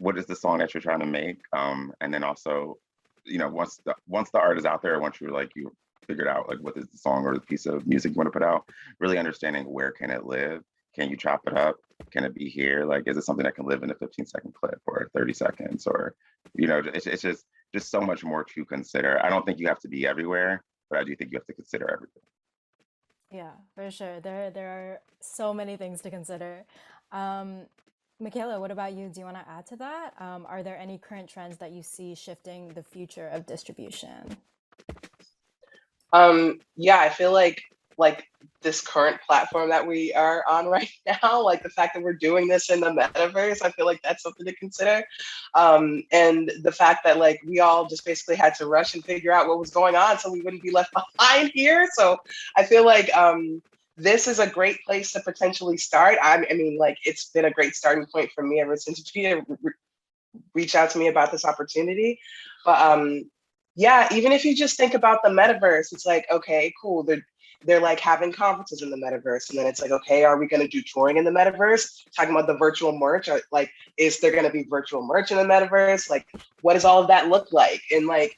what is the song that you're trying to make, and then also, once the art is out there, once you figured out like what is the song or the piece of music you want to put out, really understanding where can it live, can you chop it up, can it be here, like is it something that can live in a 15-second clip or 30 seconds, or it's just so much more to consider. I don't think you have to be everywhere, but I do think you have to consider everything. Yeah, for sure. There are so many things to consider. Um, Michaela, what about you? Do you want to add to that? Are there any current trends that you see shifting the future of distribution? Yeah, I feel like this current platform that we are on right now, like the fact that we're doing this in the metaverse, I feel like that's something to consider. And the fact that like we all just basically had to rush and figure out what was going on so we wouldn't be left behind here. So I feel like this is a great place to potentially start. I mean, like it's been a great starting point for me ever since Pia reached out to me about this opportunity. But yeah, even if you just think about the metaverse, it's like, okay, cool. They're like having conferences in the metaverse. And then it's like, okay, are we going to do touring in the metaverse? Talking about the virtual merch, or like, is there going to be virtual merch in the metaverse? Like, what does all of that look like? And like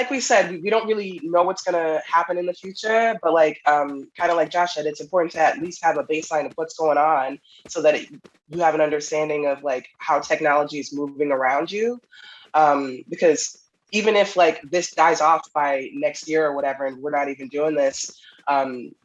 we said, we don't really know what's going to happen in the future, but like, kind of like Josh said, it's important to at least have a baseline of what's going on so that you have an understanding of like how technology is moving around you. Because even if like this dies off by next year or whatever, and we're not even doing this,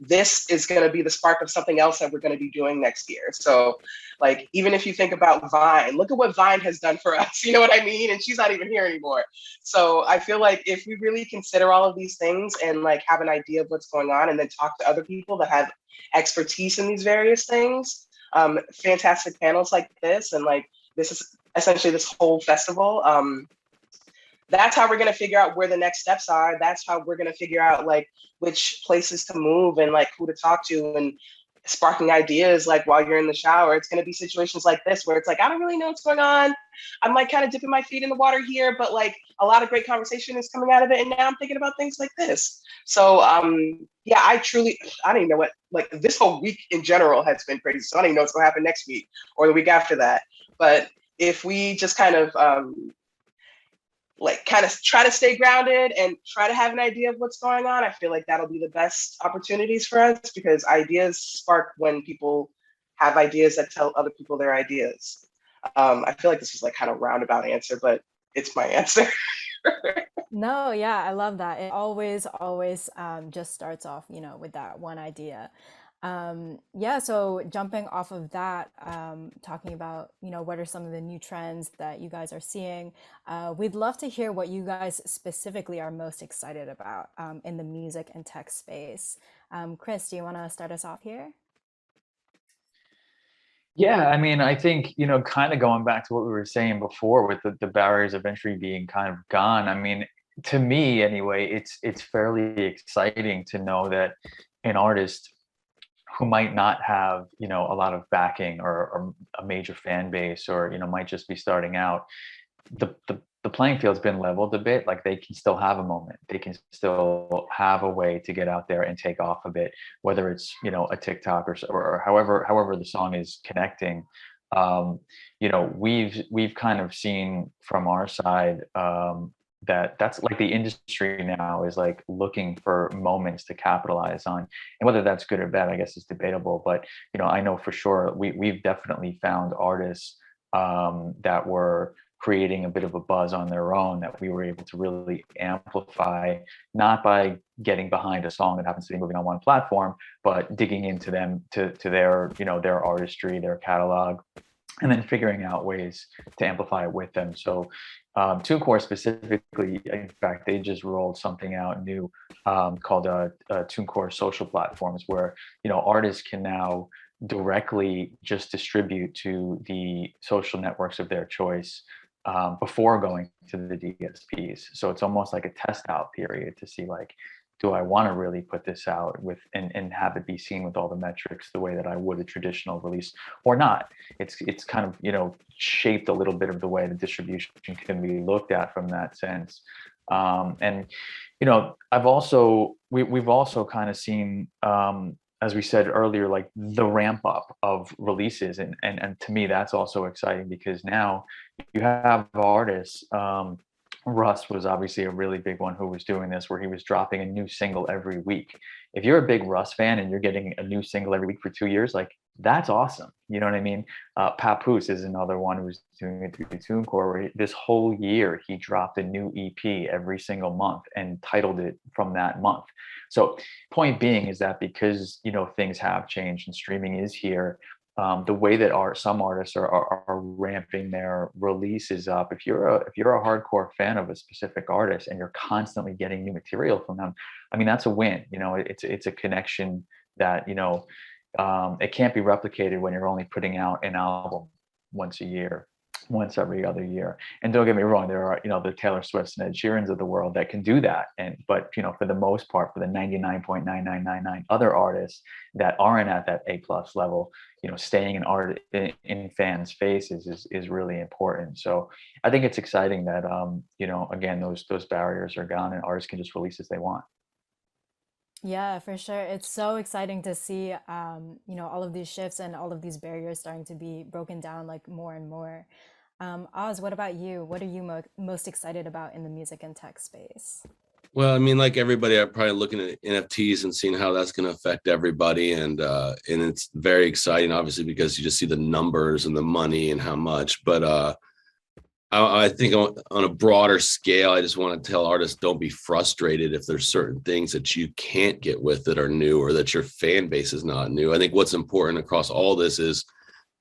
this is going to be the spark of something else that we're going to be doing next year. So like, even if you think about Vine, look at what Vine has done for us, you know what I mean? And she's not even here anymore. So I feel like if we really consider all of these things and like have an idea of what's going on and then talk to other people that have expertise in these various things, fantastic panels like this, and like, this is essentially this whole festival, that's how we're going to figure out where the next steps are. That's how we're going to figure out like which places to move and like who to talk to, and sparking ideas like while you're in the shower. It's going to be situations like this where it's like, I don't really know what's going on. I'm like kind of dipping my feet in the water here, but like a lot of great conversation is coming out of it. And now I'm thinking about things like this. So yeah, I don't even know what, like this whole week in general has been crazy. So I don't even know what's going to happen next week or the week after that. But if we just kind of try to stay grounded and try to have an idea of what's going on, I feel like that'll be the best opportunities for us, because ideas spark when people have ideas that tell other people their ideas. I feel like this was like kind of roundabout answer, but it's my answer. No, yeah, I love that. It always just starts off, with that one idea. Yeah, so jumping off of that, talking about, what are some of the new trends that you guys are seeing? We'd love to hear what you guys specifically are most excited about in the music and tech space. Chris, do you want to start us off here? Yeah, I mean, I think, kind of going back to what we were saying before with the barriers of entry being kind of gone. I mean, to me anyway, it's fairly exciting to know that an artist who might not have, a lot of backing or a major fan base, or, might just be starting out, the playing field's been leveled a bit. Like they can still have a moment. They can still have a way to get out there and take off a bit, whether it's, a TikTok or however the song is connecting. We've kind of seen from our side, that's like the industry now is like looking for moments to capitalize on, and whether that's good or bad, I guess is debatable. But I know for sure we've definitely found artists that were creating a bit of a buzz on their own that we were able to really amplify, not by getting behind a song that happens to be moving on one platform, but digging into them to their their artistry, their catalog, and then figuring out ways to amplify it with them. So TuneCore specifically, in fact, they just rolled something out new called TuneCore Social Platforms, where artists can now directly just distribute to the social networks of their choice before going to the DSPs. So it's almost like a test out period to see, like, do I want to really put this out with and have it be seen with all the metrics the way that I would a traditional release or not? It's kind of shaped a little bit of the way the distribution can be looked at from that sense. And we've also kind of seen as we said earlier, like the ramp up of releases, and to me that's also exciting because now you have artists. Russ was obviously a really big one who was doing this, where he was dropping a new single every week. If you're a big Russ fan and you're getting a new single every week for 2 years, like that's awesome. You know what I mean? Papoose is another one who's doing it through TuneCore, where this whole year he dropped a new EP every single month and titled it from that month. So point being is that because, you know, things have changed and streaming is here, the way that some artists are ramping their releases up. If you're a hardcore fan of a specific artist and you're constantly getting new material from them, I mean, that's a win. You know, it's a connection that, you know, it can't be replicated when you're only putting out an album once a year, once every other year. And don't get me wrong, there are, you know, the Taylor Swifts and Ed Sheerans of the world that can do that. But you know, for the most part, for the 99.9999 other artists that aren't at that A+ level, you know, staying in fans' faces is really important. So I think it's exciting that you know, again, those barriers are gone and artists can just release as they want. Yeah, for sure. It's so exciting to see, you know, all of these shifts and all of these barriers starting to be broken down like more and more. Oz, what about you? What are you most excited about in the music and tech space? Well, I mean, like everybody, I'm probably looking at NFTs and seeing how that's going to affect everybody, and it's very exciting, obviously, because you just see the numbers and the money and how much. But I think on a broader scale, I just want to tell artists, don't be frustrated if there's certain things that you can't get with that are new, or that your fan base is not new. I think what's important across all this is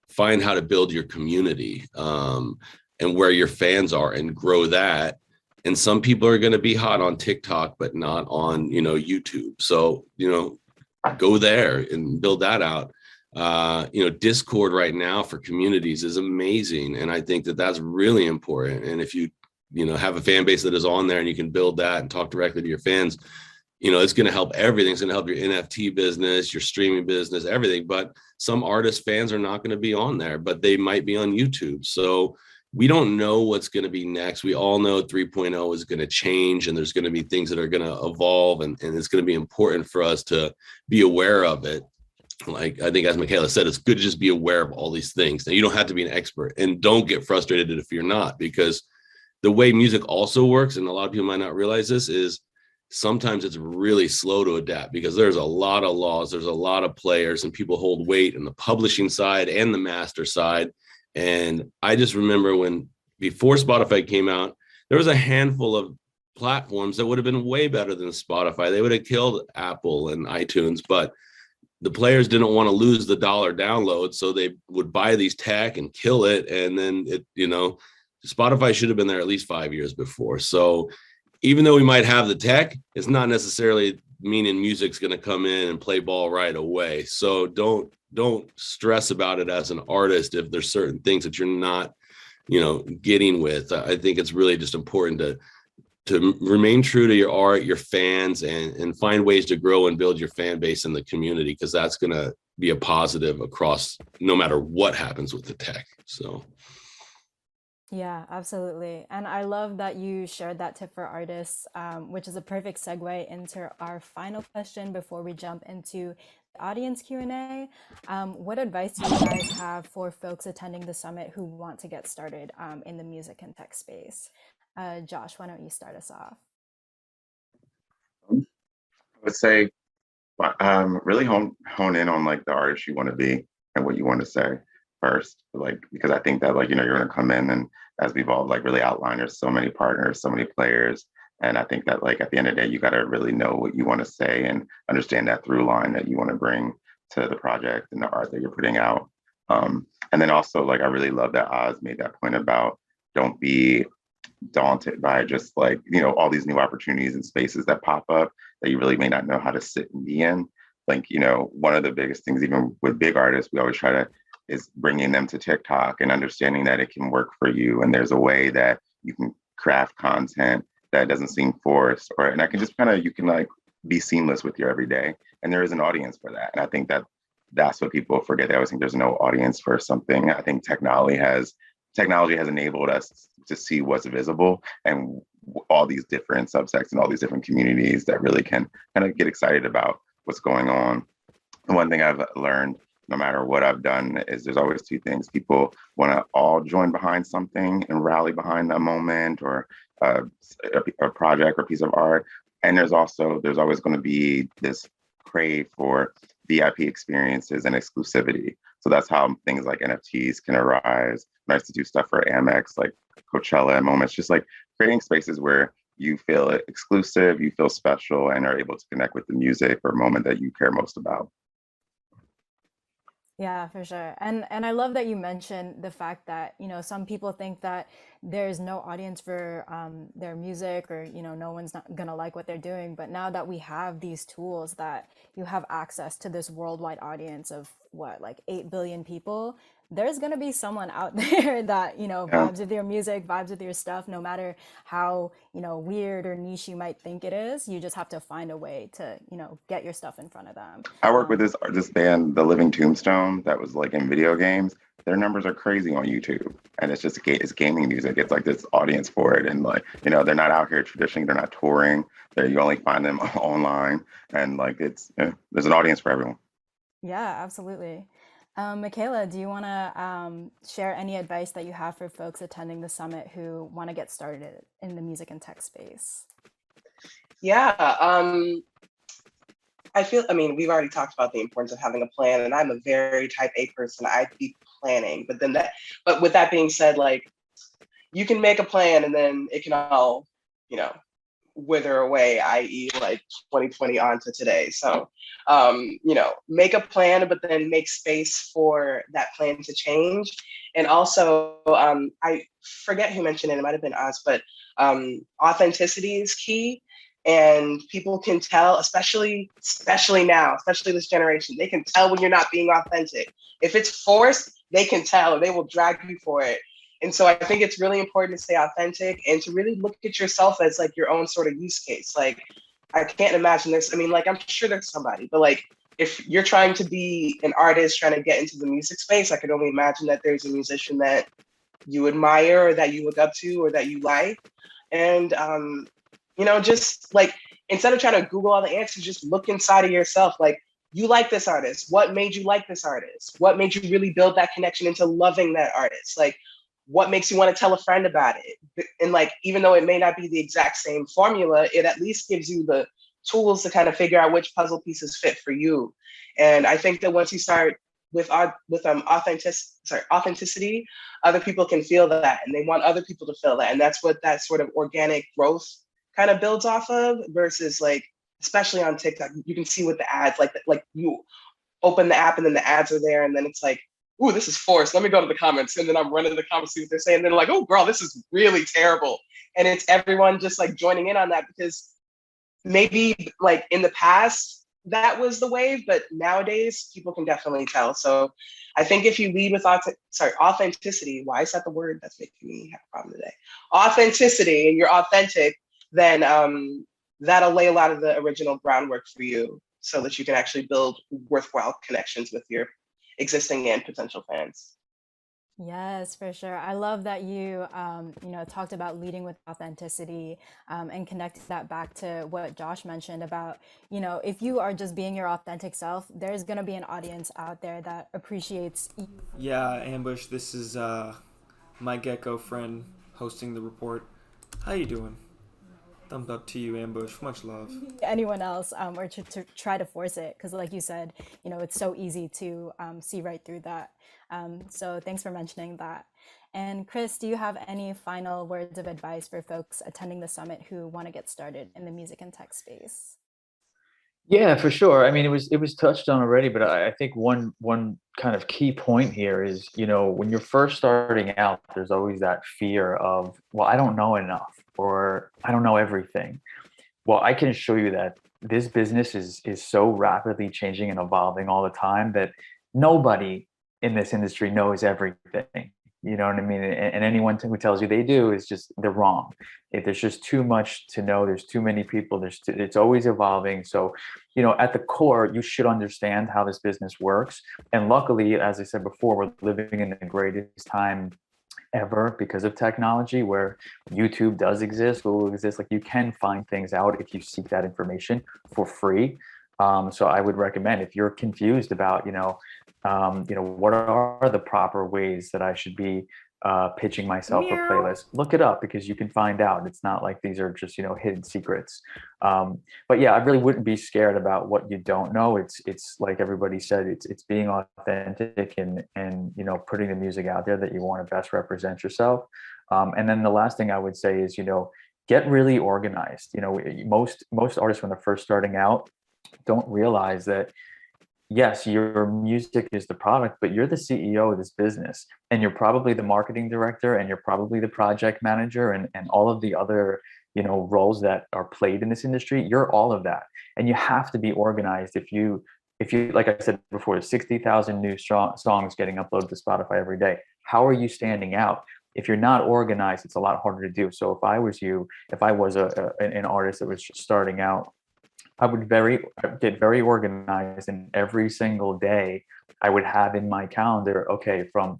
find how to build your community, and where your fans are, and grow that. And some people are going to be hot on TikTok, but not on, you know, YouTube. So, you know, go there and build that out. You know, Discord right now for communities is amazing, and I think that that's really important. And if you know, have a fan base that is on there and you can build that and talk directly to your fans, you know, it's going to help everything. It's going to help your NFT business, your streaming business, everything. But some artist fans are not going to be on there, but they might be on YouTube. So we don't know what's going to be next. We all know 3.0 is going to change, and there's going to be things that are going to evolve, and it's going to be important for us to be aware of it. Like, I think, as Michaela said, it's good to just be aware of all these things. Now, you don't have to be an expert, and don't get frustrated if you're not, because the way music also works, and a lot of people might not realize this, is sometimes it's really slow to adapt, because there's a lot of laws, there's a lot of players, and people hold weight in the publishing side and the master side. And I just remember when, before Spotify came out, there was a handful of platforms that would have been way better than Spotify. They would have killed Apple and iTunes, but the players didn't want to lose the dollar download, so they would buy these tech and kill it. And then it, you know, Spotify should have been there at least 5 years before. So even though we might have the tech, it's not necessarily meaning music's going to come in and play ball right away. So don't stress about it as an artist if there's certain things that you're not, you know, getting with. I think it's really just important to remain true to your art, your fans, and find ways to grow and build your fan base in the community, because that's going to be a positive across no matter what happens with the tech. So. Yeah, absolutely. And I love that you shared that tip for artists, which is a perfect segue into our final question before we jump into the audience Q&A. What advice do you guys have for folks attending the summit who want to get started in the music and tech space? Josh, why don't you start us off? I would say really hone in on like the artist you want to be and what you want to say first, like, because I think that, like, you know, you're going to come in, and as we've all like really outlined, there's so many partners, so many players, and I think that, like, at the end of the day, you got to really know what you want to say and understand that through line that you want to bring to the project and the art that you're putting out. And then also, like, I really love that Oz made that point about don't be daunted by just, like, you know, all these new opportunities and spaces that pop up that you really may not know how to sit and be in. Like, you know, one of the biggest things, even with big artists, we always try to is bringing them to TikTok and understanding that it can work for you. And there's a way that you can craft content that doesn't seem forced, or, and I can just kind of, you can like be seamless with your everyday. And there is an audience for that. And I think that that's what people forget. They always think there's no audience for something. I think technology has enabled us to see what's visible, and all these different subsects and all these different communities that really can kind of get excited about what's going on. one thing I've learned, no matter what I've done, is there's always two things. People want to all join behind something and rally behind a moment or uh, a project or piece of art. And there's always going to be this crave for VIP experiences and exclusivity. So that's how things like NFTs can arise. I used to do stuff for Amex, like Coachella and moments, just like creating spaces where you feel exclusive, you feel special, and are able to connect with the music or moment that you care most about. Yeah, for sure. And I love that you mentioned the fact that, some people think that there's no audience for their music, or, no one's not gonna like what they're doing. But now that we have these tools, that you have access to this worldwide audience of what, like 8 billion people, there's gonna be someone out there that, Yeah. vibes with your music, vibes with your stuff, no matter how, weird or niche you might think it is. You just have to find a way to, get your stuff in front of them. I work with this band, The Living Tombstone, that was like in video games. Their numbers are crazy on YouTube, and it's just it's gaming music. It's like this audience for it, and like they're not out here traditionally. They're not touring. You only find them online, and like there's an audience for everyone. Yeah, absolutely. Michaela, do you want to share any advice that you have for folks attending the summit who want to get started in the music and tech space? Yeah, we've already talked about the importance of having a plan, and I'm a very type A person. I'd be planning, but with that being said, like, you can make a plan and then it can all, wither away, i.e. like 2020 on to today. So, make a plan, but then make space for that plan to change. And also, I forget who mentioned it, it might've been us, but authenticity is key. And people can tell, especially now, especially this generation, they can tell when you're not being authentic. If it's forced, they can tell, they will drag you for it. And so I think it's really important to stay authentic and to really look at yourself as like your own sort of use case. Like, I can't imagine this. I'm sure there's somebody, but like, if you're trying to be an artist trying to get into the music space, I could only imagine that there's a musician that you admire or that you look up to or that you like. And, just like, instead of trying to Google all the answers, just look inside of yourself. Like, you like this artist. What made you like this artist? What made you really build that connection into loving that artist? Like, what makes you want to tell a friend about it? And like, even though it may not be the exact same formula, it at least gives you the tools to kind of figure out which puzzle pieces fit for you. And I think that once you start with authenticity, other people can feel that, and they want other people to feel that. And that's what that sort of organic growth kind of builds off of, versus like, especially on TikTok, you can see with the ads, like you open the app and then the ads are there, and then it's like, ooh, this is forced. Let me go to the comments. And then I'm running to the comments, see what they're saying. And they're like, oh, girl, this is really terrible. And it's everyone just like joining in on that, because maybe like in the past, that was the wave, but nowadays people can definitely tell. So I think if you lead with authenticity, why is that the word that's making me have a problem today? Authenticity, and you're authentic, then that'll lay a lot of the original groundwork for you so that you can actually build worthwhile connections with your existing and potential fans. Yes, for sure. I love that you, talked about leading with authenticity, and connected that back to what Josh mentioned about, if you are just being your authentic self, there's going to be an audience out there that appreciates you. Yeah, Ambush, this is my gecko friend hosting the report. How you doing? Thumbs up to you, Ambush. Much love. Anyone else, or to try to force it, because like you said, it's so easy to see right through that. So thanks for mentioning that. And Chris, do you have any final words of advice for folks attending the summit who want to get started in the music and tech space? Yeah, for sure. I mean, it was touched on already, but I think one kind of key point here is, when you're first starting out, there's always that fear of, well, I don't know enough, or I don't know everything. Well, I can assure you that this business is so rapidly changing and evolving all the time that nobody in this industry knows everything. You know what I mean? And anyone who tells you they do is they're wrong. If there's just too much to know, there's too many people, it's always evolving. So, at the core, you should understand how this business works. And luckily, as I said before, we're living in the greatest time ever because of technology, where YouTube does exist, Google exists. Like, you can find things out if you seek that information for free. So I would recommend, if you're confused about, what are the proper ways that I should be pitching myself a playlist, look it up, because you can find out. It's not like these are just, hidden secrets. But yeah, I really wouldn't be scared about what you don't know. It's like everybody said, it's being authentic and putting the music out there that you want to best represent yourself. And then the last thing I would say is, get really organized. Most artists, when they're first starting out, don't realize that, yes, your music is the product, but you're the CEO of this business, and you're probably the marketing director, and you're probably the project manager, and all of the other roles that are played in this industry. You're all of that, and you have to be organized. If you like I said before, 60,000 new songs getting uploaded to Spotify every day. How are you standing out? If you're not organized, it's a lot harder to do. So if I was you, if I was an artist that was just starting out, I would get very organized, and every single day I would have in my calendar, okay, from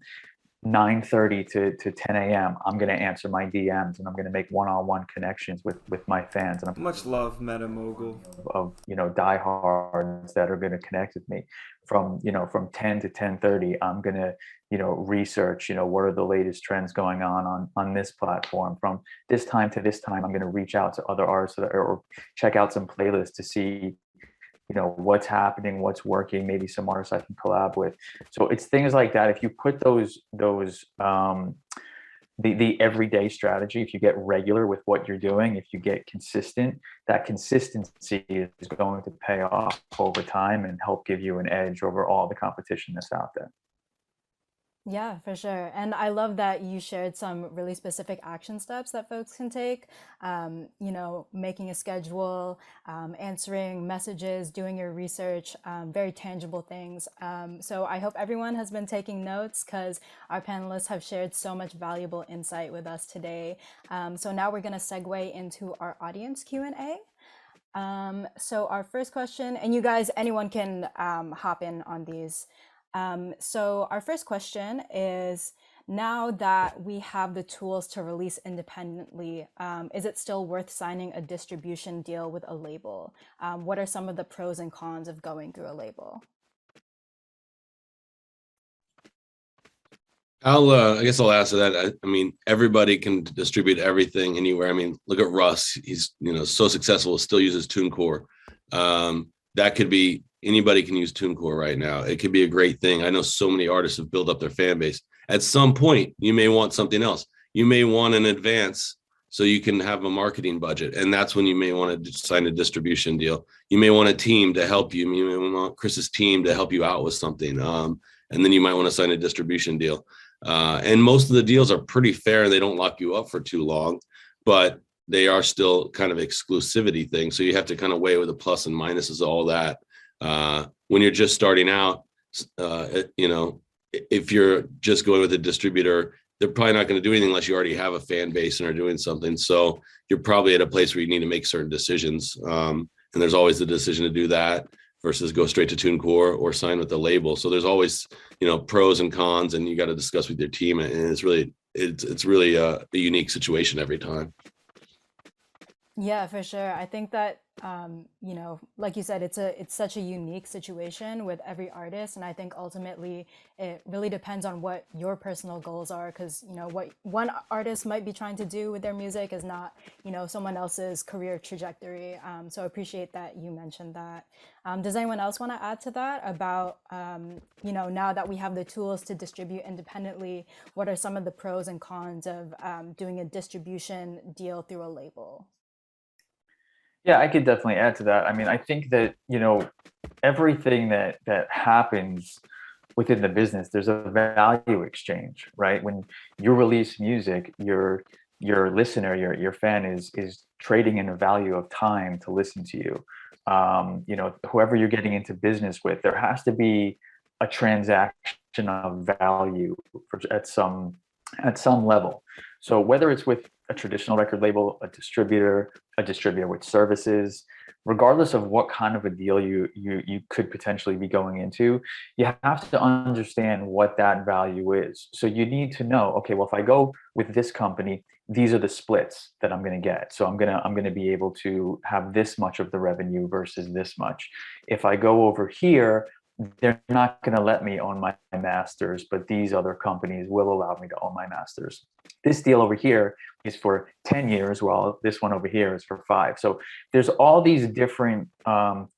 9:30 to 10 a.m. I'm going to answer my DMs, and I'm going to make one-on-one connections with my fans. And Much love, Meta Mogul. of diehards that are going to connect with me. From 10 to 10:30, I'm going to research what are the latest trends going on this platform. From this time to this time, I'm going to reach out to other artists or check out some playlists to see what's happening, what's working, maybe some artists I can collab with. So it's things like that. If you put those the everyday strategy, if you get regular with what you're doing, if you get consistent, that consistency is going to pay off over time and help give you an edge over all the competition that's out there. Yeah, for sure. And I love that you shared some really specific action steps that folks can take. Making a schedule, answering messages, doing your research, very tangible things. So I hope everyone has been taking notes, because our panelists have shared so much valuable insight with us today. So now we're going to segue into our audience Q&A. So our first question, and you guys, anyone can hop in on these. So our first question is, now that we have the tools to release independently, is it still worth signing a distribution deal with a label? What are some of the pros and cons of going through a label? I guess I'll answer that. I mean, everybody can distribute everything anywhere. I mean, look at Russ. He's, so successful, still uses TuneCore. That could be, anybody can use TuneCore right now. It could be a great thing. I know so many artists have built up their fan base. At some point, you may want something else. You may want an advance so you can have a marketing budget. And that's when you may want to sign a distribution deal. You may want a team to help you. You may want Chris's team to help you out with something. And then you might want to sign a distribution deal. And most of the deals are pretty fair, and they don't lock you up for too long, but they are still kind of exclusivity things. So you have to kind of weigh with the plus and minuses of all that. When you're just starting out, if you're just going with a distributor, they're probably not going to do anything unless you already have a fan base and are doing something. So you're probably at a place where you need to make certain decisions. And there's always the decision to do that versus go straight to TuneCore or sign with the label. So there's always, pros and cons, and you got to discuss with your team. And it's really a unique situation every time. Yeah, for sure. I think that, like you said, it's such a unique situation with every artist. And I think ultimately it really depends on what your personal goals are, because, what one artist might be trying to do with their music is not, someone else's career trajectory. So I appreciate that you mentioned that. Does anyone else want to add to that about, now that we have the tools to distribute independently, what are some of the pros and cons of doing a distribution deal through a label? Yeah, I could definitely add to that. I mean, I think that, everything that happens within the business, there's a value exchange, right? When you release music, your listener, your fan is trading in a value of time to listen to you. Whoever you're getting into business with, there has to be a transaction of value at some level. So whether it's with a traditional record label, a distributor with services, regardless of what kind of a deal you could potentially be going into, you have to understand what that value is. So you need to know, okay, well, if I go with this company, these are the splits that I'm going to get. So I'm going to be able to have this much of the revenue versus this much. If I go over here, they're not going to let me own my masters, but these other companies will allow me to own my masters. This deal over here is for 10 years, while this one over here is for 5. So there's all these different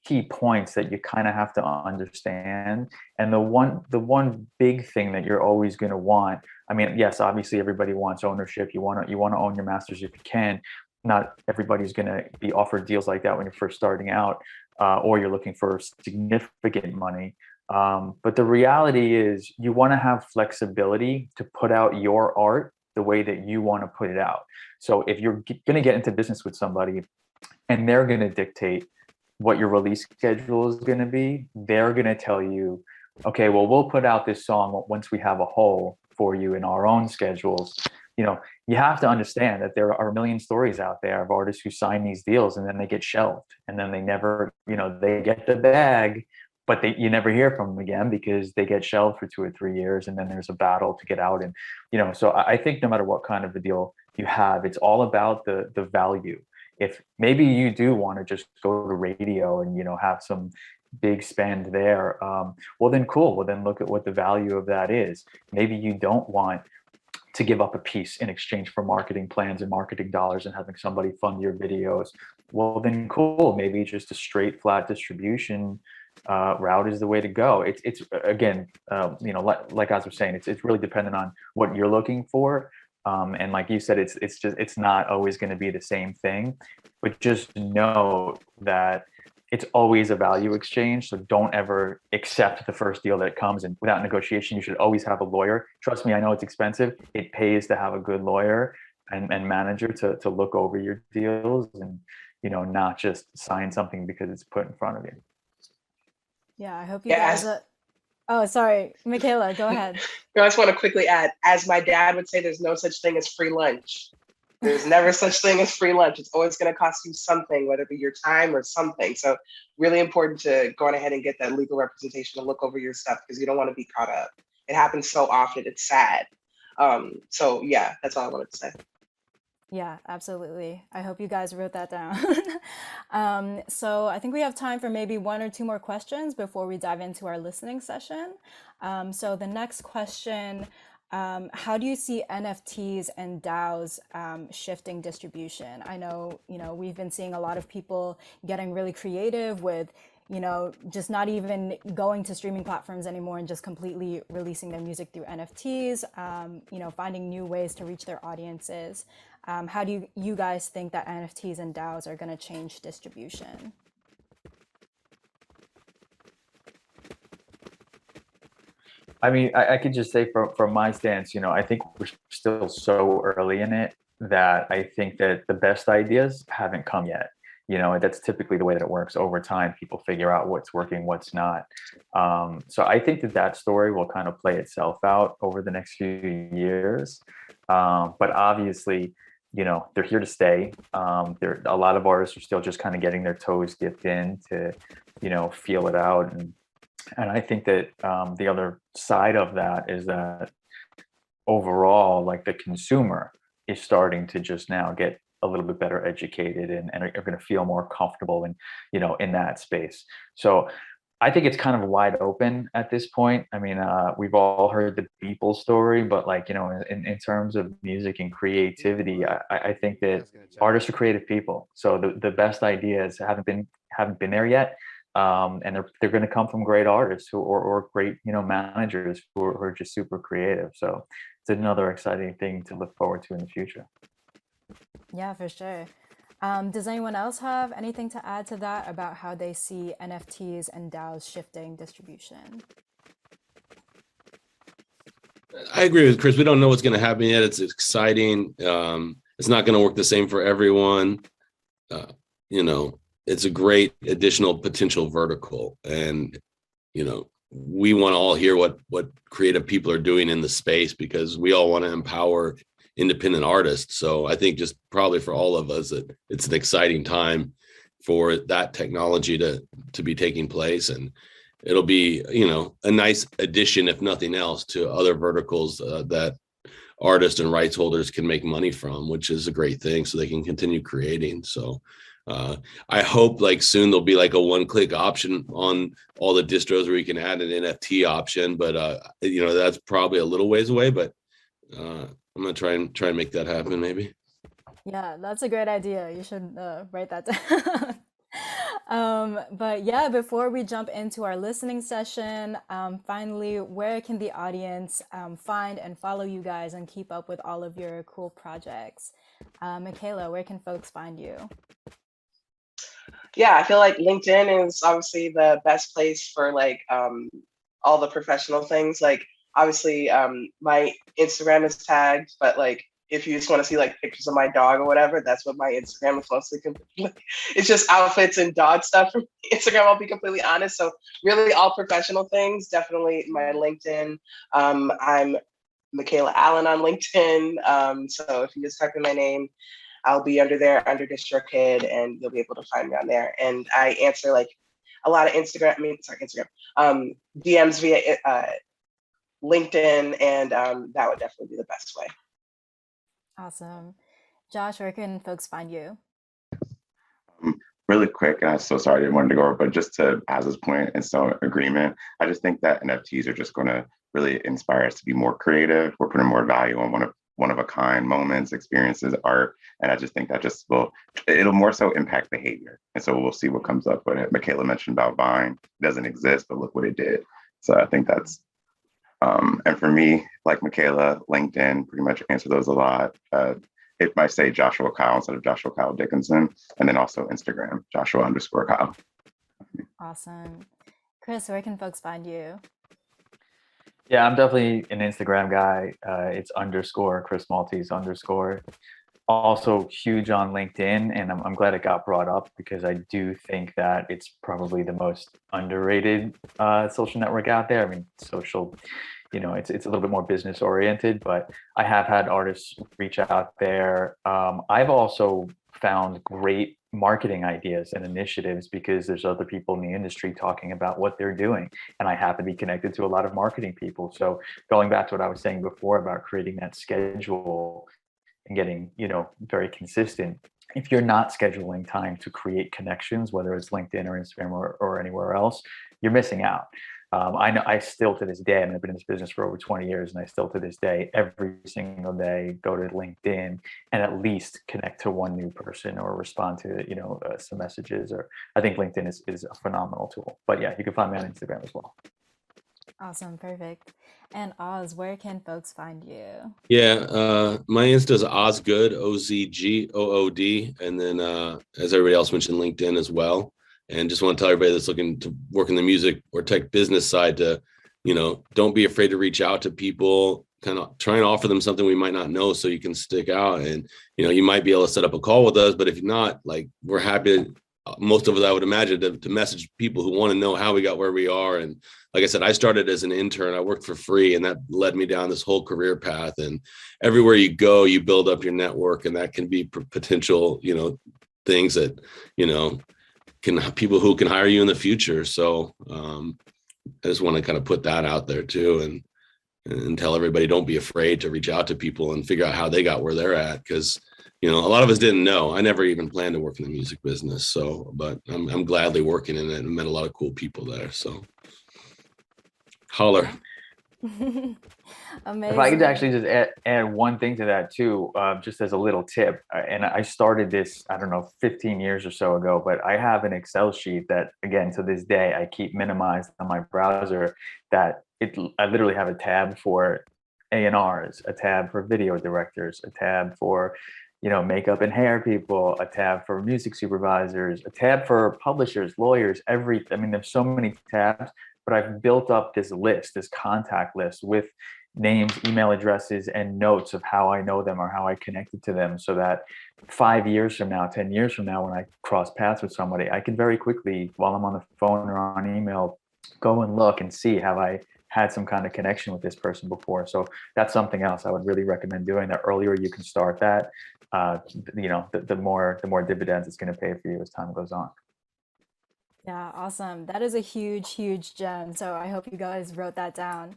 key points that you kind of have to understand. And the one big thing that you're always going to want, I mean, yes, obviously everybody wants ownership. You want to own your masters if you can. Not everybody's going to be offered deals like that when you're first starting out. Or you're looking for significant money. But the reality is you want to have flexibility to put out your art the way that you want to put it out. So if you're going to get into business with somebody and they're going to dictate what your release schedule is going to be, they're going to tell you, okay, well, we'll put out this song once we have a hole for you in our own schedules. You have to understand that there are a million stories out there of artists who sign these deals and then they get shelved, and then they never, they get the bag, but you never hear from them again because they get shelved for 2 or 3 years, and then there's a battle to get out. And so I think no matter what kind of a deal you have, it's all about the value. If maybe you do want to just go to radio and have some big spend there, well then cool. Well then look at what the value of that is. Maybe you don't want to give up a piece in exchange for marketing plans and marketing dollars and having somebody fund your videos. Well then cool. Maybe just a straight flat distribution route is the way to go. It's again, like I was saying, it's really dependent on what you're looking for. And like you said, it's not always going to be the same thing, but just know that it's always a value exchange. So don't ever accept the first deal that comes, and without negotiation, you should always have a lawyer. Trust me, I know it's expensive. It pays to have a good lawyer and manager to look over your deals and, not just sign something because it's put in front of you. Yeah, I hope you guys. Oh, sorry, Michaela, go ahead. No, I just want to quickly add, as my dad would say, there's no such thing as free lunch. There's never such thing as free lunch. It's always going to cost you something, whether it be your time or something. So really important to go on ahead and get that legal representation and look over your stuff, because you don't want to be caught up. It happens so often. It's sad. So yeah, that's all I wanted to say. Yeah, absolutely. I hope you guys wrote that down. So I think we have time for maybe 1 or 2 more questions before we dive into our listening session. So the next question, how do you see NFTs and DAOs shifting distribution? I know, we've been seeing a lot of people getting really creative with, just not even going to streaming platforms anymore and just completely releasing their music through NFTs, finding new ways to reach their audiences. How do you guys think that NFTs and DAOs are going to change distribution? I mean, I could just say from my stance, I think we're still so early in it that I think that the best ideas haven't come yet. That's typically the way that it works. Over time, people figure out what's working, what's not. So I think that story will kind of play itself out over the next few years. But obviously, they're here to stay. A lot of artists are still just kind of getting their toes dipped in to, feel it out. And I think that the other side of that is that overall, like the consumer is starting to just now get a little bit better educated and are going to feel more comfortable in that space. So I think it's kind of wide open at this point. I mean, we've all heard the Beeple story, but in terms of music and creativity, I think that artists are creative people. So the best ideas haven't been there yet. And they're going to come from great artists or great, managers who are just super creative. So it's another exciting thing to look forward to in the future. Yeah, for sure. Does anyone else have anything to add to that about how they see NFTs and DAOs shifting distribution? I agree with Chris. We don't know what's going to happen yet. It's exciting. It's not going to work the same for everyone. It's a great additional potential vertical. And, we want to all hear what creative people are doing in the space, because we all want to empower independent artists. So I think just probably for all of us, it's an exciting time for that technology to be taking place, and it'll be, you know, a nice addition, if nothing else, to other verticals that artists and rights holders can make money from, which is a great thing, so they can continue creating. So I hope like soon there'll be like a one-click option on all the distros where you can add an NFT option, but you know, that's probably a little ways away, but I'm gonna try and make that happen maybe. Yeah, that's a great idea. You should write that down. But yeah, before we jump into our listening session, finally, where can the audience find and follow you guys and keep up with all of your cool projects? Michaela, where can folks find you? Yeah, I feel like LinkedIn is obviously the best place for like all the professional things. Like obviously my Instagram is tagged, but like if you just want to see like pictures of my dog or whatever, that's what my Instagram is mostly. It's just outfits and dog stuff from Instagram, I'll be completely honest. So really all professional things, definitely my LinkedIn. I'm Michaela Allen on LinkedIn. So if you just type in my name, I'll be under there, under DistroKid, and you'll be able to find me on there. And I answer like a lot of Instagram DMs via LinkedIn, and that would definitely be the best way. Awesome. Josh, where can folks find you? Really quick, and I'm so sorry I didn't want to go over, but just to Az's point and so agreement, I just think that NFTs are just going to really inspire us to be more creative. We're putting more value on one of a kind moments, experiences, art, and I just think that it'll more so impact behavior. And so we'll see what comes up. But Michaela mentioned about Vine, it doesn't exist, but look what it did. So I think that's and for me, like Michaela, LinkedIn, pretty much answer those a lot. It might say Joshua Kyle instead of Joshua Kyle Dickinson. And then also Instagram, Joshua_Kyle. Awesome. Chris, where can folks find you? Yeah, I'm definitely an Instagram guy. It's _Chris Maltese _. Also huge on LinkedIn, and I'm glad it got brought up because I do think that it's probably the most underrated social network out there. I mean, social, you know, it's a little bit more business oriented, but I have had artists reach out there. I've also found great marketing ideas and initiatives because there's other people in the industry talking about what they're doing, and I happen to be connected to a lot of marketing people. So going back to what I was saying before about creating that schedule and getting, you know, very consistent, if you're not scheduling time to create connections, whether it's LinkedIn or Instagram or anywhere else, you're missing out. I know I still to this day, I mean, I've been in this business for over 20 years, and I still to this day, every single day, go to LinkedIn and at least connect to one new person or respond to, you know, some messages. Or I think LinkedIn is a phenomenal tool. But yeah, you can find me on Instagram as well. Awesome, perfect. And Oz, where can folks find you? Yeah, my Insta is Ozgood, OZGOOD, and then as everybody else mentioned, LinkedIn as well. And just want to tell everybody that's looking to work in the music or tech business side to, you know, don't be afraid to reach out to people, kind of try and offer them something we might not know so you can stick out. And, you know, you might be able to set up a call with us, but if not, like, we're happy to, most of us, I would imagine, to message people who want to know how we got where we are. And like I said, I started as an intern. I worked for free, and that led me down this whole career path. And everywhere you go, you build up your network, and that can be potential, you know, things that, you know, can people who can hire you in the future. So I just want to kind of put that out there too, and tell everybody, don't be afraid to reach out to people and figure out how they got where they're at. Because, you know, a lot of us didn't know. I never even planned to work in the music business. So, but I'm gladly working in it and met a lot of cool people there. So holler. Amazing. If I could actually just add one thing to that too, just as a little tip, and I started this, I don't know, 15 years or so ago, but I have an Excel sheet that, again, to this day, I keep minimized on my browser, that I literally have a tab for A&Rs, a tab for video directors, a tab for, you know, makeup and hair people, a tab for music supervisors, a tab for publishers, lawyers, I mean, there's so many tabs, but I've built up this list, this contact list with names, email addresses, and notes of how I know them or how I connected to them, so that 5 years from now, 10 years from now, when I cross paths with somebody, I can very quickly, while I'm on the phone or on email, go and look and see, have I had some kind of connection with this person before. So that's something else I would really recommend doing. The earlier you can start that, the more dividends it's going to pay for you as time goes on. Yeah, awesome. That is a huge, huge gem. So I hope you guys wrote that down.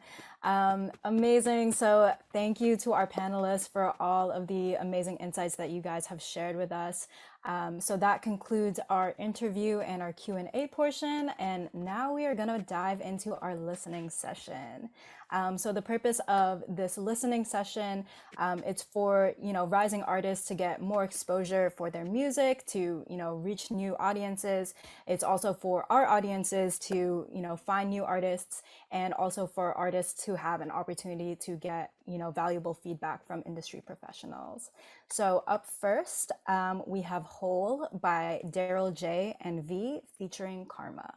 Amazing. So thank you to our panelists for all of the amazing insights that you guys have shared with us. So that concludes our interview and our Q&A portion. And now we are going to dive into our listening session. So the purpose of this listening session, it's for, rising artists to get more exposure for their music, to, reach new audiences. It's also for our audiences to, find new artists, and also for artists to have an opportunity to get, valuable feedback from industry professionals. So up first, we have Whole by Daryl J and V featuring Karma.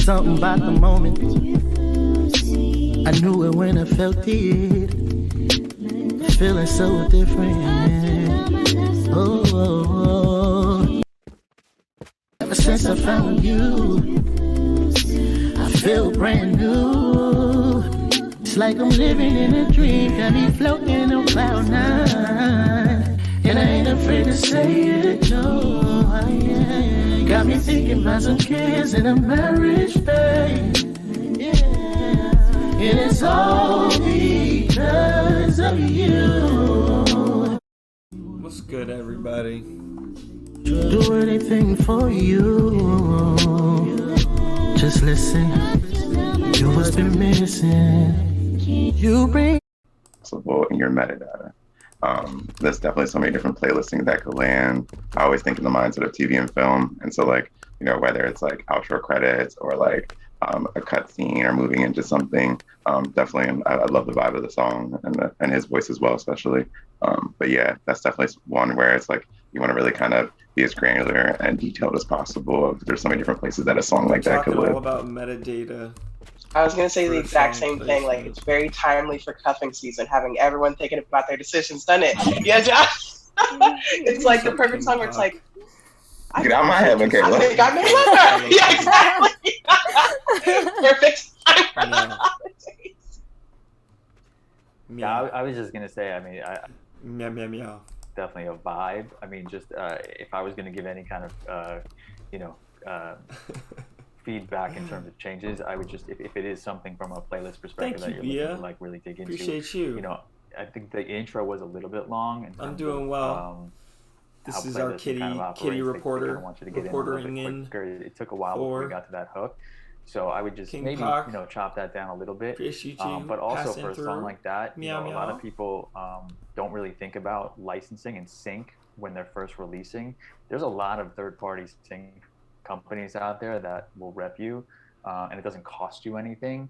Something about the moment, I knew it when I felt it, feeling so different. Oh, ever since I found you, I feel brand new. It's like I'm living in a dream, got me floating on cloud nine, and I ain't afraid to say it, no. Got me thinking about some kids and a marriage, babe. Yeah. And it's all because of you. What's good, everybody? Do anything for you. Just listen. You what's been missing. You bring possible in your metadata. There's definitely so many different playlisting that could land. I always think in the mindset of TV and film, and so whether it's like outro credits or like a cut scene or moving into something, definitely. I love the vibe of the song and his voice as well, especially. But yeah, that's definitely one where it's like you want to really kind of be as granular and detailed as possible. There's so many different places that a song like that could live. All about metadata. I was going to say the exact same thing. Like, it's very timely for cuffing season, having everyone thinking about their decisions. Done it. Yeah, Josh. It's like the perfect song where it's like, get out my head, Michaela. I think I made leather. Yeah, exactly. Perfect time. Yeah, I was just gonna say. I mean, meow meow meow. Definitely a vibe. I mean, just if I was gonna give any kind of, feedback in terms of changes, I would just, if it is something from a playlist perspective that you're looking to like really dig into. Appreciate you. I think the intro was a little bit long. I'm doing well. This is our kitty reporter reporting in. It took a while before we got to that hook. So I would just maybe chop that down a little bit. But also for a song like that, a lot of people don't really think about licensing and sync when they're first releasing. There's a lot of third-party sync companies out there that will rep you, and it doesn't cost you anything.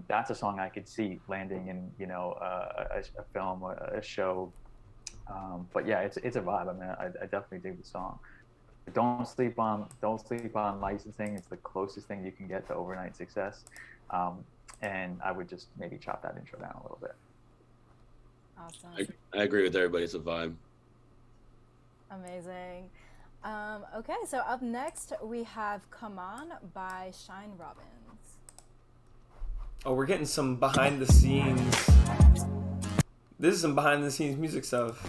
That's a song I could see landing in a film or a show. But yeah, it's a vibe. I mean, I definitely dig the song. But don't sleep on licensing. It's the closest thing you can get to overnight success. And I would just maybe chop that intro down a little bit. Awesome. I agree with everybody. It's a vibe. Amazing. Okay, so up next we have Come On by Shine Robbins. Oh, we're getting some behind the scenes. This is some behind the scenes music stuff.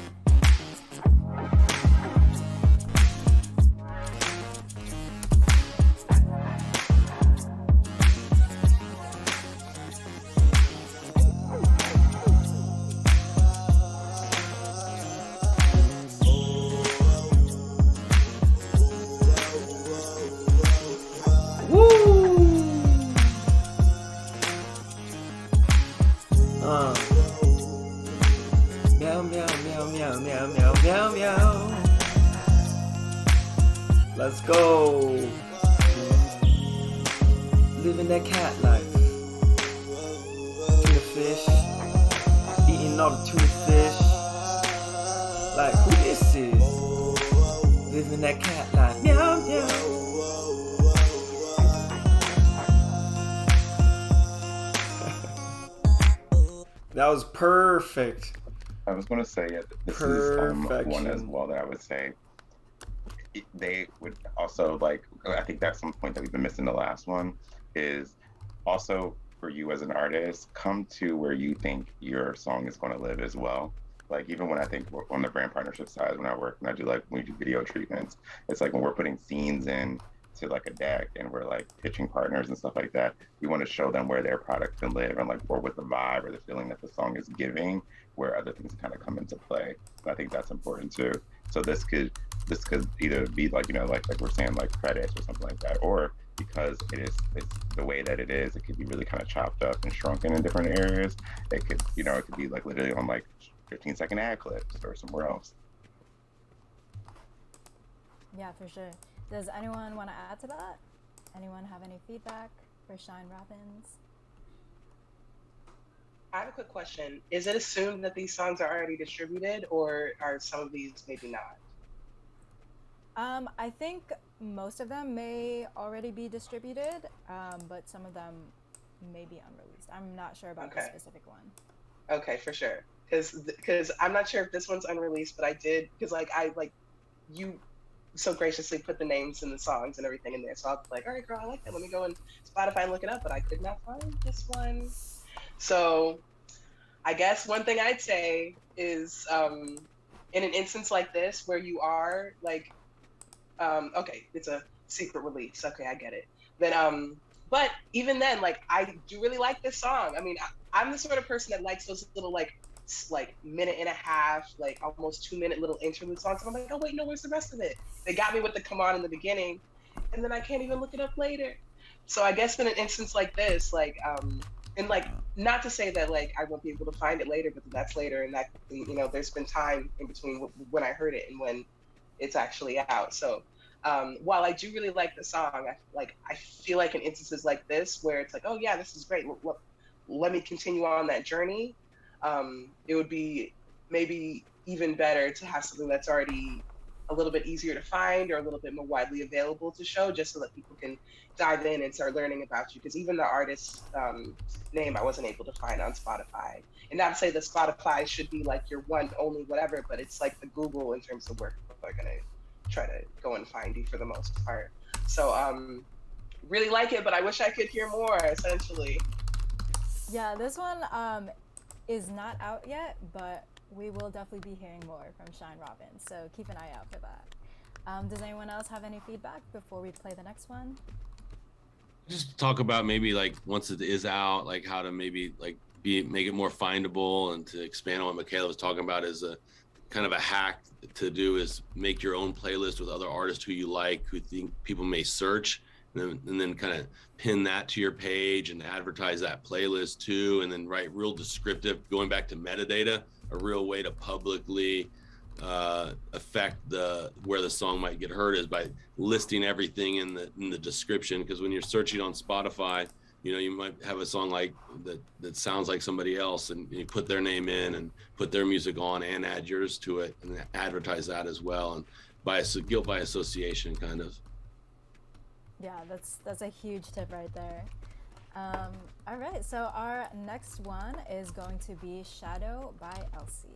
Let's go. Living that cat life. In the fish, eating all the tuna fish. Like, who this is? Living that cat life. Meow, meow. That was perfect. I was going to say this is one as well that I would say they would also like. I think that's some point that we've been missing. The last one is also for you as an artist, come to where you think your song is going to live as well. Like even when I think on the brand partnership side, when I do like when we do video treatments, it's like when we're putting scenes in to like a deck and we're like pitching partners and stuff like that, we want to show them where their product can live and like or with the vibe or the feeling that the song is giving, where other things kind of come into play. And I think that's important too. So this could either be like, you know, like we're saying like credits or something like that, or because it's the way that it is, it could be really kind of chopped up and shrunken in different areas. It could, you know, it could be like literally on like 15-second ad clips or somewhere else. Yeah, for sure. Does anyone want to add to that? Anyone have any feedback for Shine Robins? I have a quick question. Is it assumed that these songs are already distributed, or are some of these maybe not? I think most of them may already be distributed, but some of them may be unreleased. I'm not sure about the specific one. Okay, for sure. Because I'm not sure if this one's unreleased, but I did, because like you so graciously put the names and the songs and everything in there. So I was like, all right, girl, I like that. Let me go on Spotify and look it up, but I could not find this one. So I guess one thing I'd say is in an instance like this where you are like, okay, it's a secret release. Okay, I get it. Then, but even then, like, I do really like this song. I mean, I'm the sort of person that likes those little like minute and a half, like almost 2-minute little interlude songs. And I'm like, oh wait, no, where's the rest of it? They got me with the come on in the beginning, and then I can't even look it up later. So I guess in an instance like this, like, and like, not to say that like I won't be able to find it later, but that's later, and that, you know, there's been time in between when I heard it and when it's actually out. So while I do really like the song, I feel like in instances like this where it's like, oh yeah, this is great, let me continue on that journey. It would be maybe even better to have something that's already a little bit easier to find or a little bit more widely available to show, just so that people can dive in and start learning about you. Because even the artist's name I wasn't able to find on Spotify. And not to say that Spotify should be like your one, only, whatever, but it's like the Google in terms of where people are going to try to go and find you for the most part. So really like it, but I wish I could hear more, essentially. Yeah, this one is not out yet, but we will definitely be hearing more from Shine Robin, so keep an eye out for that. Does anyone else have any feedback before we play the next one? Just talk about maybe like once it is out, like how to maybe like make it more findable, and to expand on what Michaela was talking about is a kind of a hack to do is make your own playlist with other artists who you like, who think people may search, and then kind of pin that to your page and advertise that playlist too, and then write real descriptive, going back to metadata, a real way to publicly affect where the song might get heard is by listing everything in the description. Because when you're searching on Spotify, you know, you might have a song like that sounds like somebody else, and you put their name in and put their music on and add yours to it and advertise that as well, and guilt by association kind of. Yeah, that's a huge tip right there. All right, so our next one is going to be Shadow by Elsie.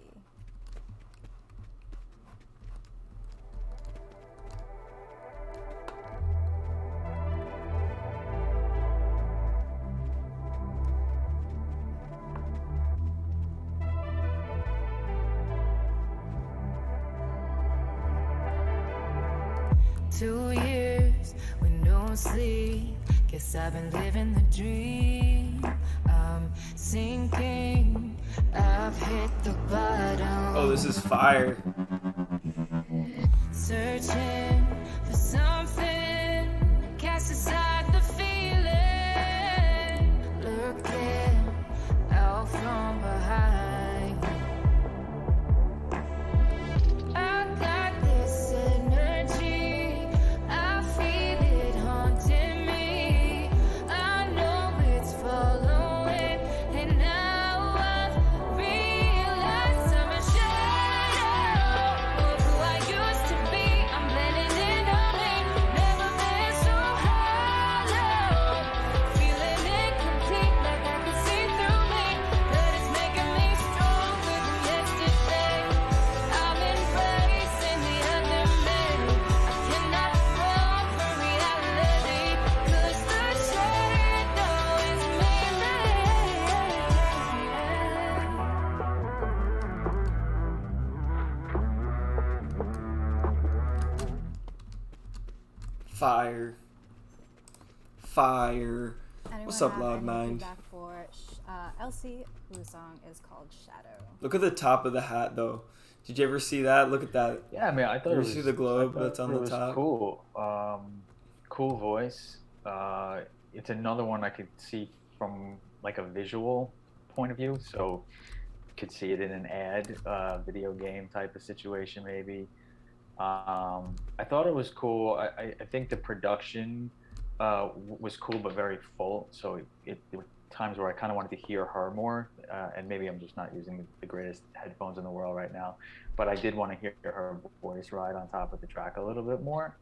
Two years with no sleep. Guess I've been living the dream. I'm sinking. I've hit the bottom. Oh, this is fire. Searching for something. Cast aside the feeling. Looking out from behind. I got this energy. I feel it haunting me. I know it's following, and now Fire. Fire. Anyone What's up, have Loud any Mind? feedback for Elsie, whose song is called Shadow? Look at the top of the hat, though. Did you ever see that? Look at that. Yeah, I mean, I thought You it was. see the globe I thought that's on it the was top? Cool. Cool voice. It's another one I could see from like a visual point of view. So could see it in an ad, video game type of situation, maybe. I thought it was cool. I think the production was cool, but very full. So there were times where I kind of wanted to hear her more, and maybe I'm just not using the greatest headphones in the world right now, but I did want to hear her voice ride on top of the track a little bit more.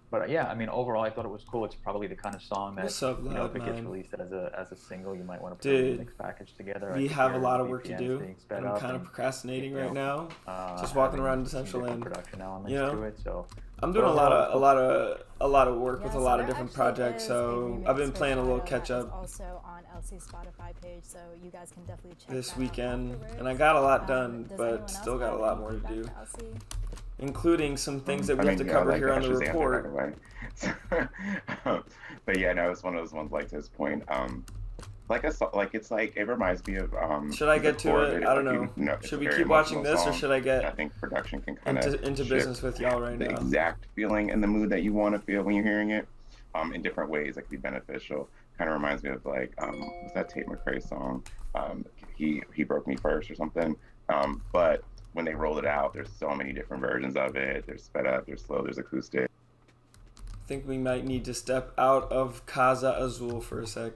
But yeah, I mean, overall, I thought it was cool. It's probably the kind of song that, What's up, you know, Loud if it gets Mind? released as a single, you might want to put Dude, a mix package together. We I could have a hear lot the of work to BPMs do. being sped I'm up kind of and, procrastinating you right know, now. Just walking having around some different Decentraland. production elements You know? to it. So I'm doing a lot of work with a Yeah, lot so of there different actually projects, is a so I've been remix for playing a little Shadow catch that is up also on Elsie's Spotify page, so you guys can definitely check this that out weekend, and I afterwards. got a lot done, Does anyone but else still got a have lot any more to feedback do, for Elsie? including some things that we I have mean, to yeah, cover like here on I the should say that right report. away. But yeah, no, it's one of those ones like to his point. Like it's like it reminds me of Should I the get to core it? of it. I don't Like, know. it's Should a we very keep watching emotional this, or song. should I I get think production can kind of into shift business with y'all right the now? exact feeling and the mood that you want to feel when you're hearing it in different ways that could be beneficial. Kind of reminds me of like what's that Tate McRae song? He broke me first or something. But when they rolled it out, there's so many different versions of it. There's sped up, there's slow, there's acoustic. I think we might need to step out of Casa Azul for a sec.